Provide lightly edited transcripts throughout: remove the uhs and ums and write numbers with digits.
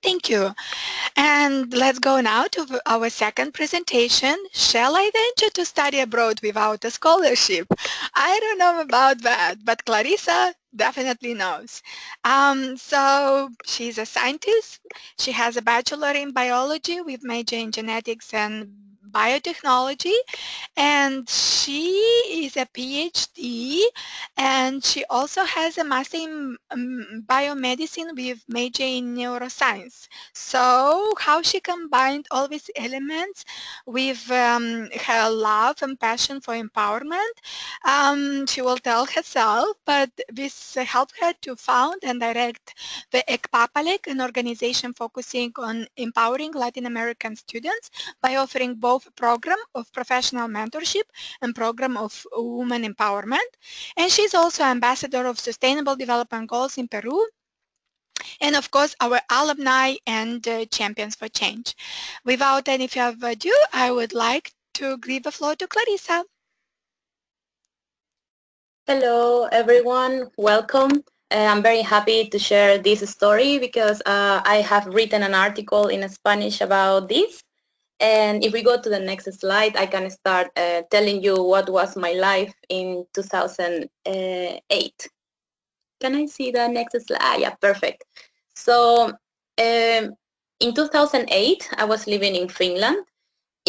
Thank you. And let's go now to our second presentation. Shall I venture to study abroad without a scholarship? I don't know about that, but Clarissa definitely knows. So she's a scientist. She has a bachelor in biology with major in genetics and biotechnology, and she is a PhD, and she also has a master in biomedicine with major in neuroscience. So how she combined all these elements with her love and passion for empowerment, she will tell herself, but this helped her to found and direct the ECPAPALEC, an organization focusing on empowering Latin American students by offering both a program of professional mentorship and program of women empowerment. And she's also ambassador of Sustainable Development Goals in Peru, and of course our alumni and champions for change. Without any further ado, I would like to give the floor to Clarissa. Hello everyone, welcome. I'm very happy to share this story because I have written an article in Spanish about this. And if we go to the next slide, I can start telling you what was my life in 2008. Can I see the next slide? Yeah, perfect. So in 2008, I was living in Finland,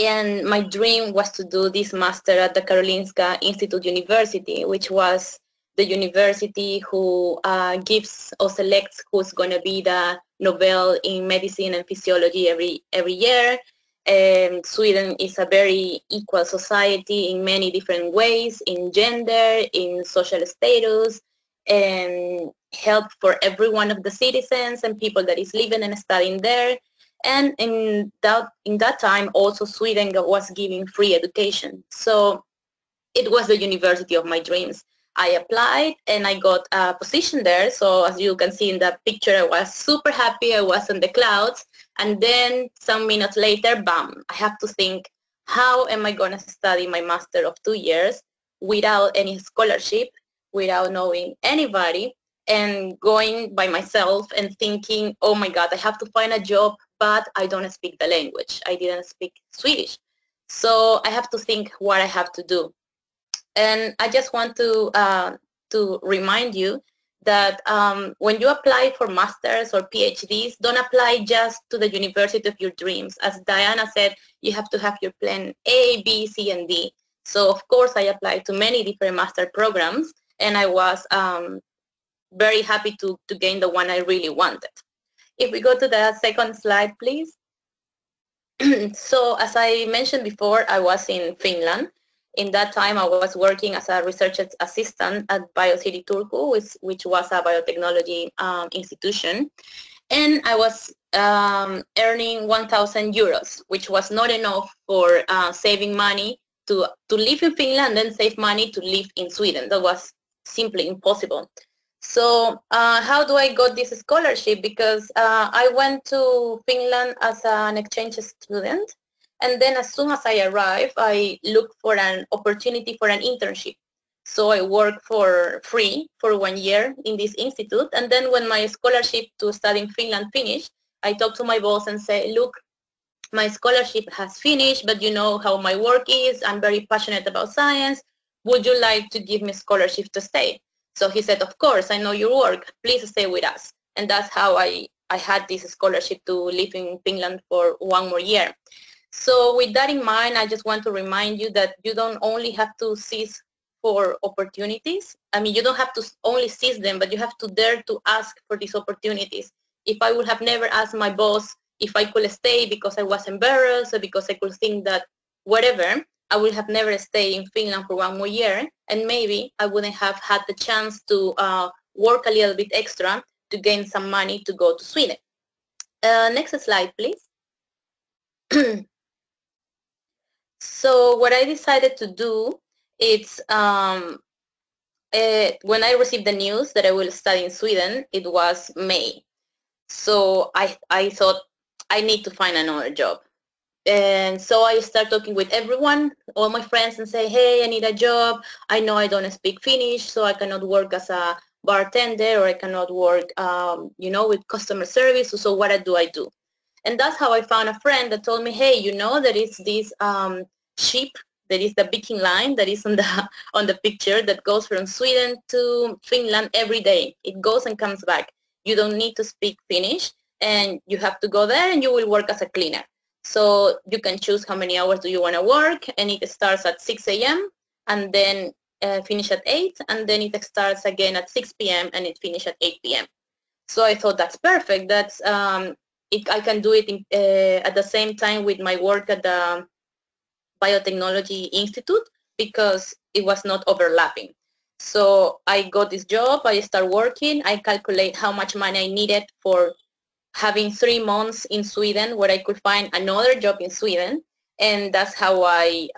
and my dream was to do this master at the Karolinska Institute University, which was the university who gives or selects who's going to be the Nobel in medicine and physiology every year. And Sweden is a very equal society in many different ways, in gender, in social status, and help for every one of the citizens and people that is living and studying there. And in that time, also Sweden was giving free education. So it was the university of my dreams. I applied and I got a position there. So as you can see in the picture, I was super happy. I was in the clouds. And then some minutes later, bam, I have to think, how am I going to study my master of 2 years without any scholarship, without knowing anybody, and going by myself and thinking, oh my God, I have to find a job, but I don't speak the language. I didn't speak Swedish. So I have to think what I have to do. And I just want to remind you that when you apply for masters or PhDs, don't apply just to the university of your dreams. As Diana said, you have to have your plan A, B, C, and D. So of course I applied to many different master programs, and I was very happy to gain the one I really wanted. If we go to the second slide, please. So as I mentioned before, I was in Finland. In that time, I was working as a research assistant at BioCity Turku, which was a biotechnology institution. And I was earning 1,000 euros, which was not enough for saving money to live in Finland and then save money to live in Sweden. That was simply impossible. So how do I got this scholarship? Because I went to Finland as an exchange student, and then as soon as I arrived, I looked for an opportunity for an internship. So I worked for free for 1 year in this institute, and then when my scholarship to study in Finland finished, I talked to my boss and said, look, my scholarship has finished, but you know how my work is. I'm very passionate about science. Would you like to give me scholarship to stay? So he said, of course, I know your work. Please stay with us. And that's how I had this scholarship to live in Finland for 1 more year. So with that in mind, I just want to remind you that you don't only have to seize for opportunities. I mean, you don't have to only seize them, but you have to dare to ask for these opportunities. If I would have never asked my boss if I could stay because I was embarrassed or because I could think that whatever, I would have never stayed in Finland for 1 more year, and maybe I wouldn't have had the chance to work a little bit extra to gain some money to go to Sweden. Next slide, please. So what I decided to do is when I received the news that I will study in Sweden, it was May. So I thought I need to find another job. And so I start talking with everyone, all my friends, and say, hey, I need a job. I know I don't speak Finnish, so I cannot work as a bartender, or I cannot work, you know, with customer service. So what do I do? And that's how I found a friend that told me, hey, you know, there is this ship, there is the Viking line that is on the on the picture that goes from Sweden to Finland every day. It goes and comes back. You don't need to speak Finnish, and you have to go there and you will work as a cleaner. So you can choose how many hours do you want to work, and it starts at 6 a.m. and then finish at 8, and then it starts again at 6 p.m. and it finishes at 8 p.m. So I thought that's perfect. That's I can do it at the same time with my work at the Biotechnology Institute because it was not overlapping. So I got this job, I start working, I calculate how much money I needed for having 3 months in Sweden where I could find another job in Sweden. And that's how I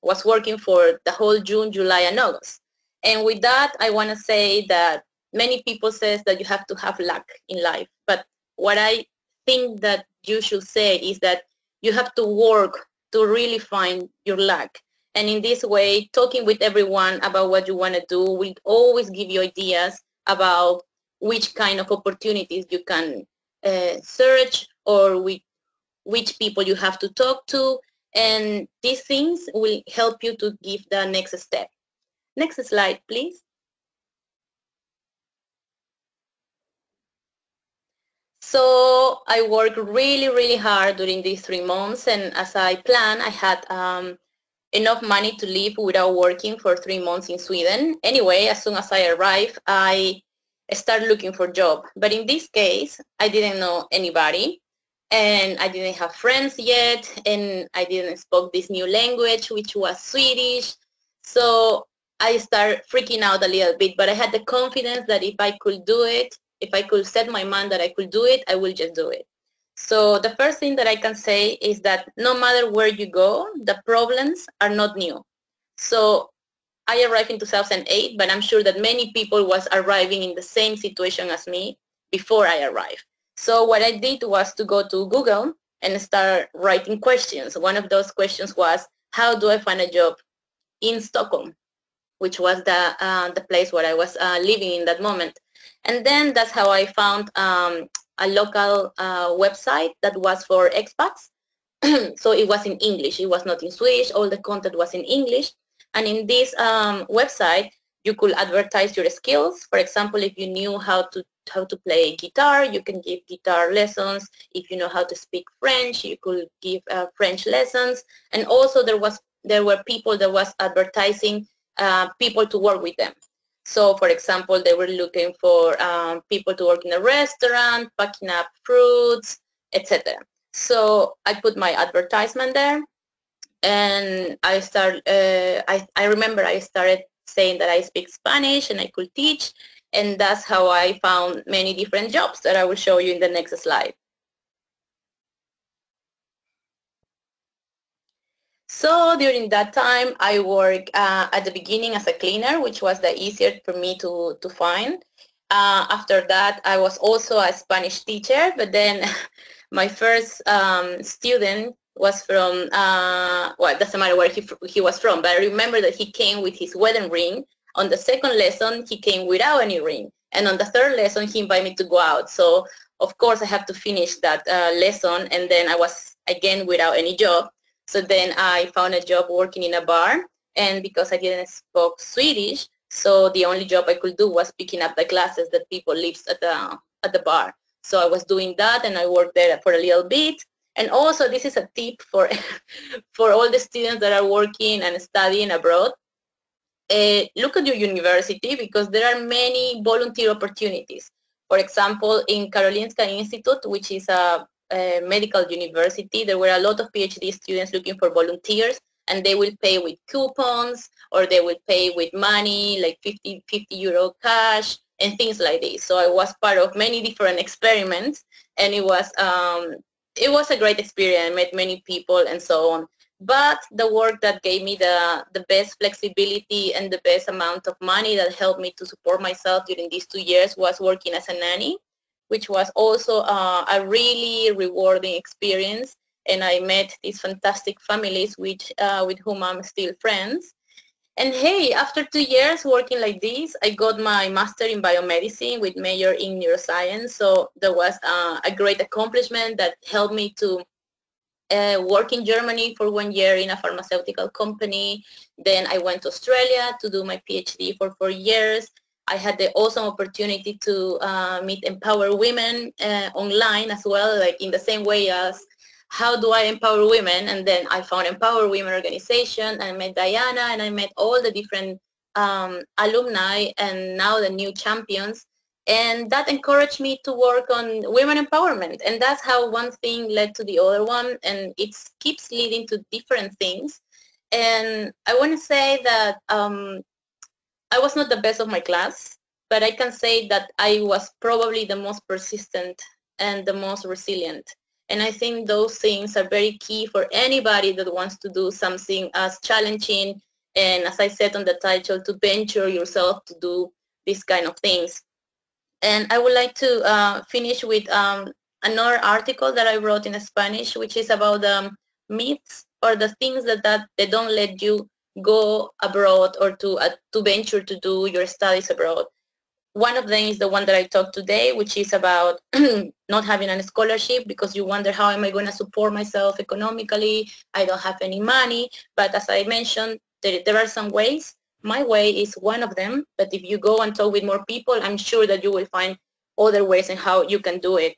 was working for the whole June, July, and August. And with that, I want to say that many people says that you have to have luck in life. But what I think that you should say is that you have to work to really find your luck. And in this way, talking with everyone about what you want to do will always give you ideas about which kind of opportunities you can search, or which people you have to talk to. And these things will help you to give the next step. Next slide, please. So I worked really, really hard during these 3 months, and as I planned, I had enough money to live without working for 3 months in Sweden. Anyway, as soon as I arrived, I started looking for a job. But in this case, I didn't know anybody, and I didn't have friends yet, and I didn't speak this new language, which was Swedish. So I started freaking out a little bit, but I had the confidence that if I could do it, if I could set my mind that I could do it, I will just do it. So the first thing that I can say is that no matter where you go, the problems are not new. So I arrived in 2008, but I'm sure that many people was arriving in the same situation as me before I arrived. So what I did was to go to Google and start writing questions. One of those questions was, how do I find a job in Stockholm, which was the place where I was living in that moment. And then that's how I found a local website that was for expats. So it was in English. It was not in Swedish. All the content was in English. And in this website, you could advertise your skills. For example, if you knew how to play guitar, you can give guitar lessons. If you know how to speak French, you could give French lessons. And also there were people that was advertising people to work with them. So, for example, they were looking for people to work in a restaurant, packing up fruits, etc. So I put my advertisement there, and I remember I started saying that I speak Spanish and I could teach, and that's how I found many different jobs that I will show you in the next slide. So during that time, I worked at the beginning as a cleaner, which was the easier for me to find. After that, I was also a Spanish teacher, but then my first student was from, well, it doesn't matter where he was from, but I remember that he came with his wedding ring. On the second lesson, he came without any ring. And on the third lesson, he invited me to go out. So, of course, I have to finish that lesson, and then I was, again, without any job. So then I found a job working in a bar, and because I didn't speak Swedish, so the only job I could do was picking up the glasses that people leave at the bar. So I was doing that, and I worked there for a little bit. And also, this is a tip for for all the students that are working and studying abroad. Look at your university, because there are many volunteer opportunities. For example, in Karolinska Institute, which is a medical university, there were a lot of PhD students looking for volunteers, and they will pay with coupons, or they will pay with money, like 50 euro cash and things like this. So I was part of many different experiments, and it was a great experience. I met many people and so on. But the work that gave me the best flexibility and the best amount of money that helped me to support myself during these 2 years was working as a nanny, which was also a really rewarding experience. And I met these fantastic families with whom I'm still friends. And hey, after 2 years working like this, I got my master in biomedicine with major in neuroscience. So there was a great accomplishment that helped me to work in Germany for 1 year in a pharmaceutical company. Then I went to Australia to do my PhD for 4 years. I had the awesome opportunity to meet empower women online as well, like in the same way as how do I empower women? And then I found Empower Women organization, and I met Diana, and I met all the different alumni, and now the new champions. And that encouraged me to work on women empowerment. And that's how one thing led to the other one, and it keeps leading to different things. And I want to say that I was not the best of my class, but I can say that I was probably the most persistent and the most resilient. And I think those things are very key for anybody that wants to do something as challenging and, as I said on the title, to venture yourself to do these kind of things. And I would like to finish with another article that I wrote in Spanish, which is about myths or the things that they don't let you go abroad or to venture to do your studies abroad. One of them is the one that I talked today, which is about not having a scholarship because you wonder, how am I going to support myself economically? I don't have any money. But as I mentioned, there are some ways. My way is one of them. But if you go and talk with more people, I'm sure that you will find other ways and how you can do it.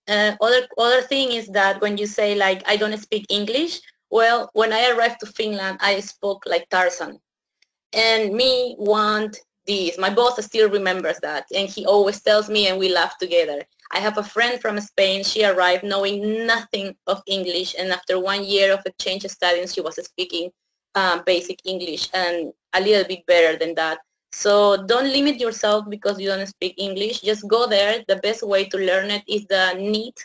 Other thing is that when you say, like, I don't speak English, well, when I arrived to Finland, I spoke like Tarzan. And me want this. My boss still remembers that, and he always tells me, and we laugh together. I have a friend from Spain. She arrived knowing nothing of English, and after 1 year of exchange studies, she was speaking basic English and a little bit better than that. So don't limit yourself because you don't speak English. Just go there. The best way to learn it is the need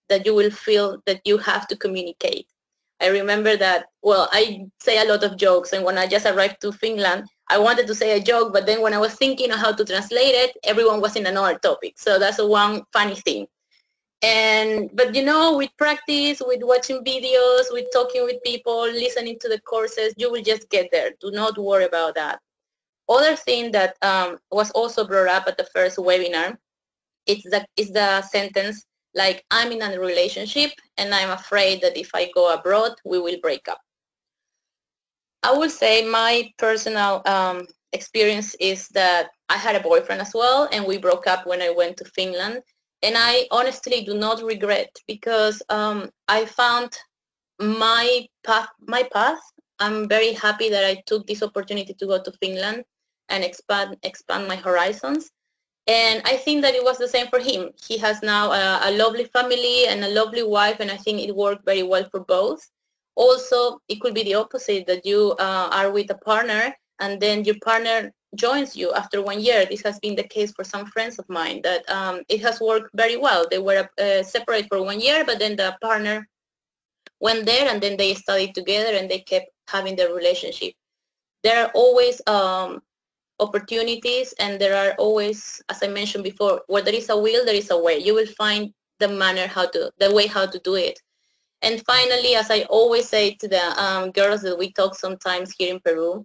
that you will feel that you have to communicate. I remember that, well, I say a lot of jokes, and when I just arrived to Finland, I wanted to say a joke, but then when I was thinking of how to translate it, everyone was in another topic. So that's one funny thing. But you know, with practice, with watching videos, with talking with people, listening to the courses, you will just get there. Do not worry about that. Other thing that was also brought up at the first webinar is the sentence, like, I'm in a relationship and I'm afraid that if I go abroad, we will break up. I will say my personal experience is that I had a boyfriend as well, and we broke up when I went to Finland. And I honestly do not regret, because I found my path. I'm very happy that I took this opportunity to go to Finland and expand my horizons. And I think that it was the same for him. He has now a lovely family and a lovely wife, and I think it worked very well for both. Also, it could be the opposite, that you are with a partner and then your partner joins you after 1 year. This has been the case for some friends of mine, that it has worked very well. They were separate for 1 year, but then the partner went there and then they studied together and they kept having their relationship. There are always opportunities, and there are always, as I mentioned before, where there is a will, there is a way. You will find the way how to do it. And finally, as I always say to the girls that we talk sometimes here in Peru,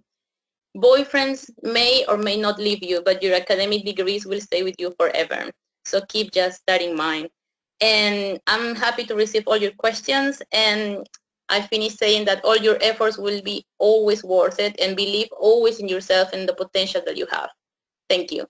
boyfriends may or may not leave you, but your academic degrees will stay with you forever. So keep just that in mind. And I'm happy to receive all your questions. And I finish saying that all your efforts will be always worth it, and believe always in yourself and the potential that you have. Thank you.